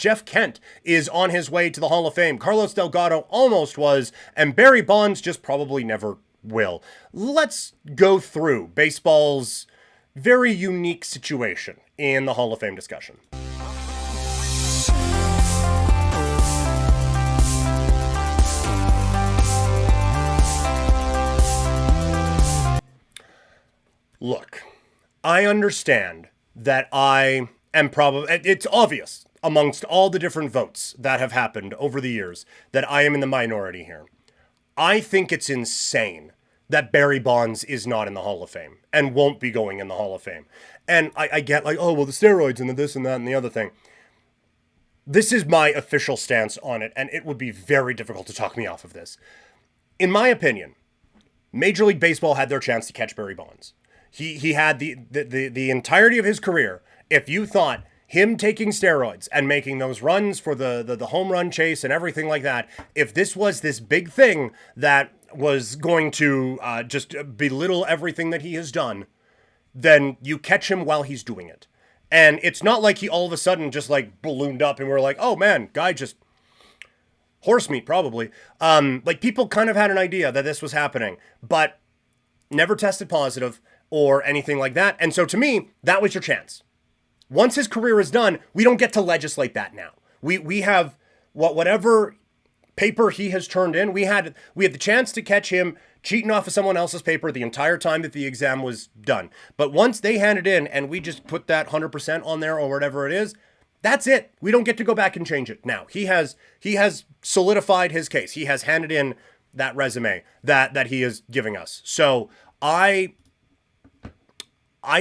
Jeff Kent is on his way to the Hall of Fame. Carlos Delgado almost was, and Barry Bonds just probably never will. Let's go through baseball's very unique situation in the Hall of Fame discussion. Look, I understand that I am probably, it's obvious amongst all the different votes that have happened over the years that I am in the minority here. I think it's insane that Barry Bonds is not in the Hall of Fame and won't be going in the Hall of Fame. And I get like, oh, well, the steroids and the this and that and the other thing. This is my official stance on it, and it would be very difficult to talk me off of this. In my opinion, Major League Baseball had their chance to catch Barry Bonds. He had the entirety of his career. If you thought him taking steroids and making those runs for the home run chase and everything like that, if this was this big thing that was going to just belittle everything that he has done, then you catch him while he's doing it. And it's not like he all of a sudden just like ballooned up and we're like, oh man, guy just horse meat probably. Like people kind of had an idea that this was happening, but never tested positive or anything like that. And so to me, that was your chance. Once his career is done, we don't get to legislate that now. We have whatever paper he has turned in. We had the chance to catch him cheating off of someone else's paper the entire time that the exam was done. But once they hand it in and we just put that 100% on there or whatever it is, that's it. We don't get to go back and change it. Now, he has solidified his case. He has handed in that resume that he is giving us. So I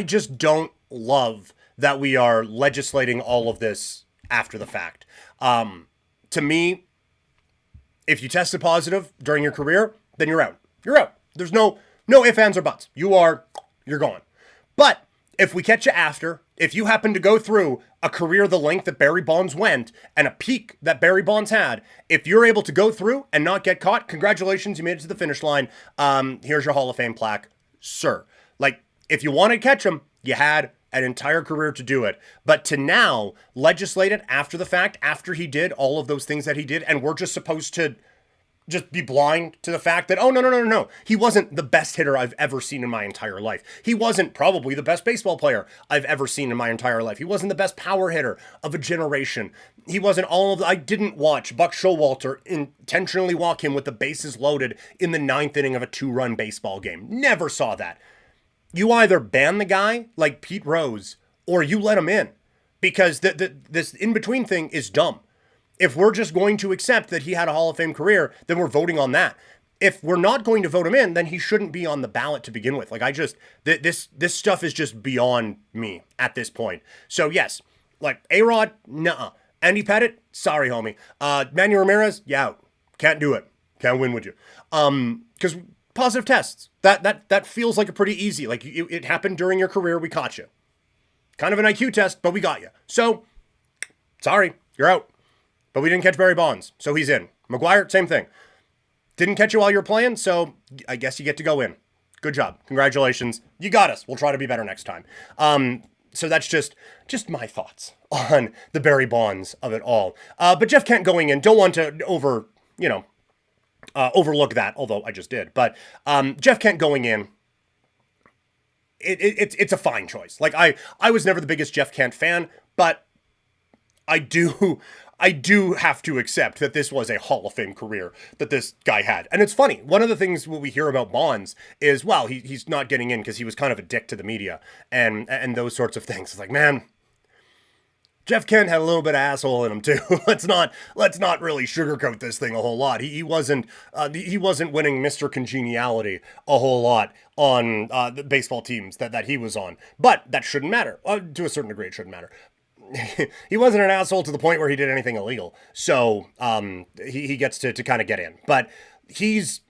just don't love that we are legislating all of this after the fact. To me, if you tested positive during your career, then you're out. You're out. There's no ifs, ands, or buts. You're gone. But if we catch you after, if you happen to go through a career the length that Barry Bonds went and a peak that Barry Bonds had, if you're able to go through and not get caught, congratulations, you made it to the finish line. Here's your Hall of Fame plaque, sir. Like, if you want to catch him, you had an entire career to do it. But to now legislate it after the fact, after he did all of those things that he did, and we're just supposed to just be blind to the fact that, oh, no. He wasn't the best hitter I've ever seen in my entire life. He wasn't probably the best baseball player I've ever seen in my entire life. He wasn't the best power hitter of a generation. He wasn't I didn't watch Buck Showalter intentionally walk him with the bases loaded in the 9th inning of a 2-run baseball game. Never saw that. You either ban the guy like Pete Rose or you let him in, because this in-between thing is dumb. If we're just going to accept that he had a Hall of Fame career, then we're voting on that. If we're not going to vote him in, then he shouldn't be on the ballot to begin with. Like, this stuff is just beyond me at this point. So yes, like A-Rod, nuh-uh. Andy Pettitte, sorry, homie. Manny Ramirez, yeah, out. Can't do it. Can't win with you. Because positive tests, that feels like a pretty easy, like it happened during your career, we caught you. Kind of an IQ test, but we got you. So, sorry, you're out. But we didn't catch Barry Bonds, so he's in. McGuire, same thing. Didn't catch you while you were playing, so I guess you get to go in. Good job. Congratulations. You got us. We'll try to be better next time. So that's just my thoughts on the Barry Bonds of it all. But Jeff Kent going in, don't want to overlook that, although I just did. But Jeff Kent going in, it's a fine choice. Like, I was never the biggest Jeff Kent fan, but I do have to accept that this was a Hall of Fame career that this guy had. And it's funny. One of the things what we hear about Bonds is, well, he's not getting in because he was kind of a dick to the media and those sorts of things. It's like, man, Jeff Kent had a little bit of asshole in him too. Let's not really sugarcoat this thing a whole lot. He wasn't winning Mr. Congeniality a whole lot on the baseball teams that he was on. But that shouldn't matter. To a certain degree, it shouldn't matter. He wasn't an asshole to the point where he did anything illegal. So he gets to kind of get in. But it's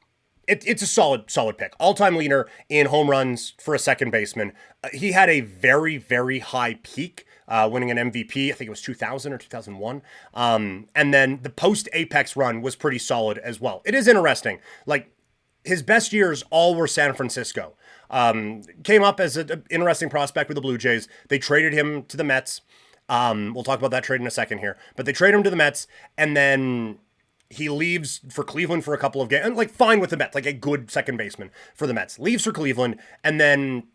a solid pick. All-time leader in home runs for a second baseman. He had a very, very high peak, winning an MVP. I think it was 2000 or 2001. And then the post-Apex run was pretty solid as well. It is interesting. Like, his best years all were San Francisco. Came up as an interesting prospect with the Blue Jays. They traded him to the Mets. We'll talk about that trade in a second here. But they trade him to the Mets, and then he leaves for Cleveland for a couple of games. And, like, fine with the Mets, like a good second baseman for the Mets. Leaves for Cleveland, and then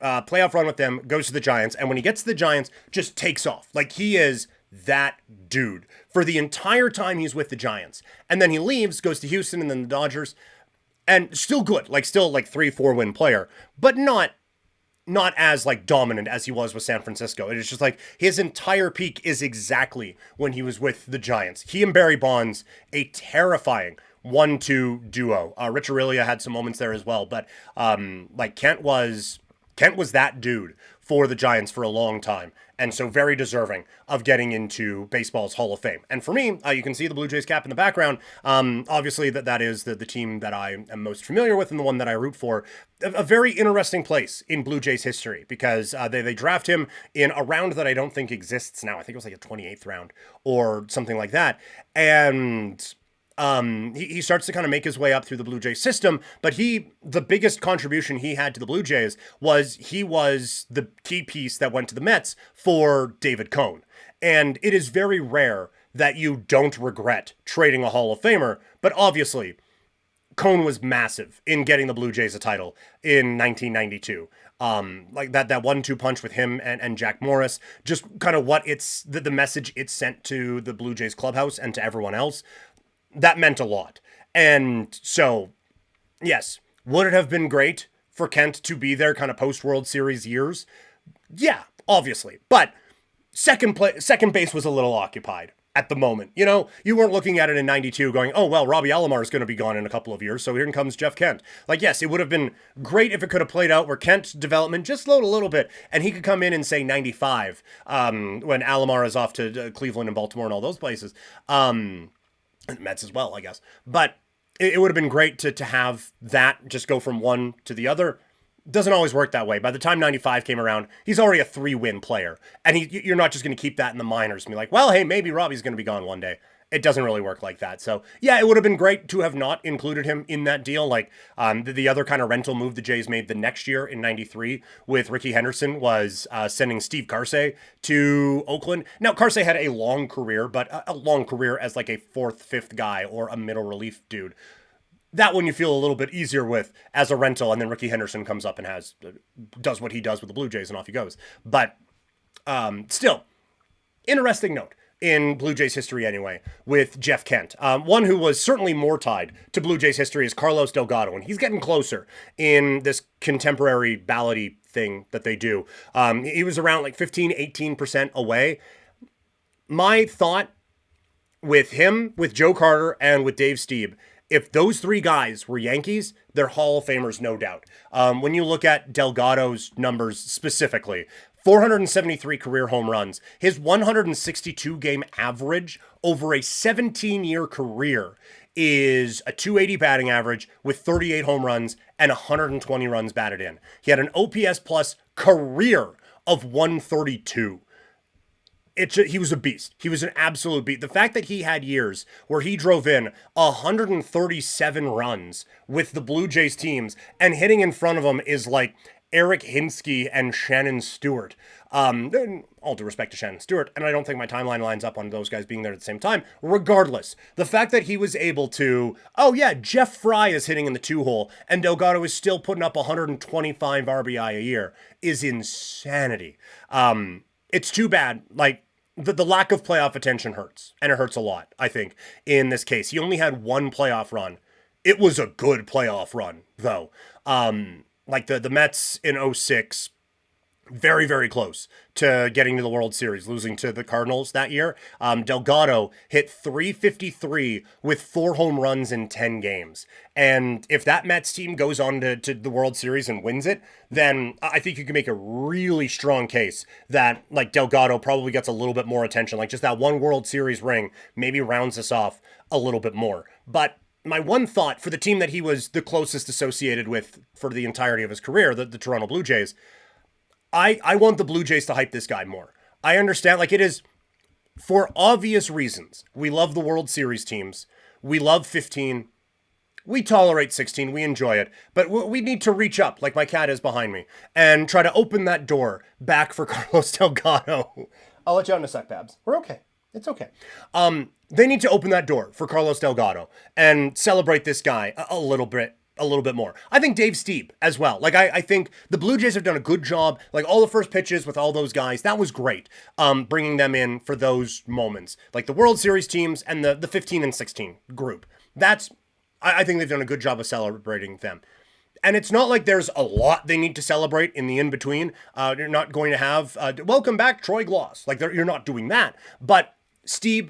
playoff run with them, goes to the Giants. And when he gets to the Giants, just takes off. Like, he is that dude for the entire time he's with the Giants. And then he leaves, goes to Houston and then the Dodgers. And still good, like still like 3-4 win player, but not as like dominant as he was with San Francisco. It is just like his entire peak is exactly when he was with the Giants. He and Barry Bonds, a terrifying 1-2 duo. Rich Aurelia had some moments there as well, but like Kent was that dude for the Giants for a long time. And so very deserving of getting into baseball's Hall of Fame. And for me, you can see the Blue Jays cap in the background. Obviously, that is the team that I am most familiar with and the one that I root for. A very interesting place in Blue Jays history because they draft him in a round that I don't think exists now. I think it was like a 28th round or something like that. And he starts to kind of make his way up through the Blue Jays system, but the biggest contribution he had to the Blue Jays was he was the key piece that went to the Mets for David Cone. And it is very rare that you don't regret trading a Hall of Famer, but obviously Cone was massive in getting the Blue Jays a title in 1992. Like that 1-2 punch with him and Jack Morris, just kind of what it's the message it sent to the Blue Jays clubhouse and to everyone else. That meant a lot. And so, yes, would it have been great for Kent to be there kind of post-World Series years? Yeah, obviously. But second base was a little occupied at the moment. You know, you weren't looking at it in 92 going, oh, well, Robbie Alomar is going to be gone in a couple of years, so here comes Jeff Kent. Like, yes, it would have been great if it could have played out where Kent's development just slowed a little bit, and he could come in and say 95 when Alomar is off to Cleveland and Baltimore and all those places. And Mets as well, I guess. But it would have been great to have that just go from one to the other. Doesn't always work that way. By the time 95 came around, he's already a 3-win player. And you're not just going to keep that in the minors and be like, well, hey, maybe Robbie's going to be gone one day. It doesn't really work like that. So, yeah, it would have been great to have not included him in that deal. Like, the other kind of rental move the Jays made the next year in 93 with Ricky Henderson was sending Steve Karsay to Oakland. Now, Karsay had a long career, but a long career as like a 4th, 5th guy or a middle relief dude. That one you feel a little bit easier with as a rental, and then Ricky Henderson comes up and does what he does with the Blue Jays, and off he goes. But still, interesting note in Blue Jays history anyway, with Jeff Kent. One who was certainly more tied to Blue Jays history is Carlos Delgado, and he's getting closer in this contemporary ballady thing that they do. He was around like 15-18% away. My thought with him, with Joe Carter, and with Dave Stieb, if those three guys were Yankees, they're Hall of Famers, no doubt. When you look at Delgado's numbers specifically, 473 career home runs, his 162-game average over a 17-year career is a 280 batting average with 38 home runs and 120 runs batted in. He had an OPS plus career of 132. He was a beast. He was an absolute beast. The fact that he had years where he drove in 137 runs with the Blue Jays teams and hitting in front of them is like Eric Hinsky and Shannon Stewart. All due respect to Shannon Stewart, and I don't think my timeline lines up on those guys being there at the same time. Regardless, the fact that he was able to, oh yeah, Jeff Fry is hitting in the 2-hole, and Delgado is still putting up 125 RBI a year is insanity. It's too bad. Like, the lack of playoff attention hurts, and it hurts a lot, I think, in this case. He only had one playoff run. It was a good playoff run, though. Like the Mets in 06, very, very close to getting to the World Series, losing to the Cardinals that year. Delgado hit .353 with 4 home runs in 10 games. And if that Mets team goes on to the World Series and wins it, then I think you can make a really strong case that like Delgado probably gets a little bit more attention. Like just that one World Series ring maybe rounds us off a little bit more. But my one thought for the team that he was the closest associated with for the entirety of his career, the Toronto Blue Jays, I want the Blue Jays to hype this guy more. I understand, like, it is, for obvious reasons, we love the World Series teams. We love 15. We tolerate 16. We enjoy it. But we need to reach up, like my cat is behind me, and try to open that door back for Carlos Delgado. I'll let you out in a sec, Babs. We're okay. It's okay. They need to open that door for Carlos Delgado and celebrate this guy a little bit more. I think Dave Stieb as well. Like, I think the Blue Jays have done a good job. Like, all the first pitches with all those guys, that was great. Bringing them in for those moments. Like the World Series teams and the 15 and 16 group. I think they've done a good job of celebrating them. And it's not like there's a lot they need to celebrate in the in-between. You're not going to have, welcome back, Troy Gloss. Like, you're not doing that. But Stieb,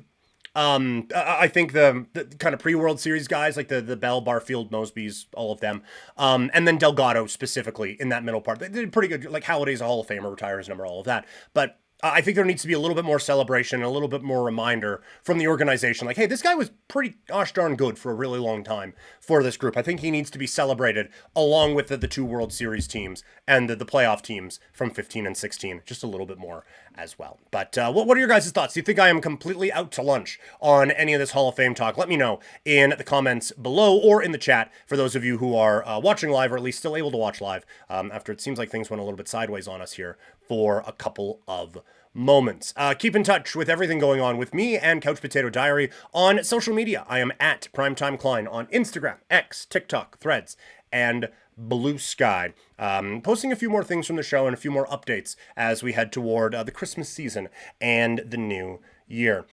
I think the kind of pre-World Series guys, like the Bell, Barfield, Mosby's, all of them. And then Delgado specifically in that middle part. They did pretty good. Like, Halliday's a Hall of Famer, retires number, all of that. But I think there needs to be a little bit more celebration, a little bit more reminder from the organization. Like, hey, this guy was pretty gosh darn good for a really long time for this group. I think he needs to be celebrated along with the two World Series teams and the playoff teams from 15 and 16, just a little bit more as well. But what are your guys' thoughts? Do you think I am completely out to lunch on any of this Hall of Fame talk? Let me know in the comments below or in the chat for those of you who are watching live, or at least still able to watch live after it seems like things went a little bit sideways on us here for a couple of moments. Keep in touch with everything going on with me and Couch Potato Diary on social media. I am at Primetime Klein on Instagram, X, TikTok, Threads, and Blue Sky. Posting a few more things from the show and a few more updates as we head toward the Christmas season and the new year.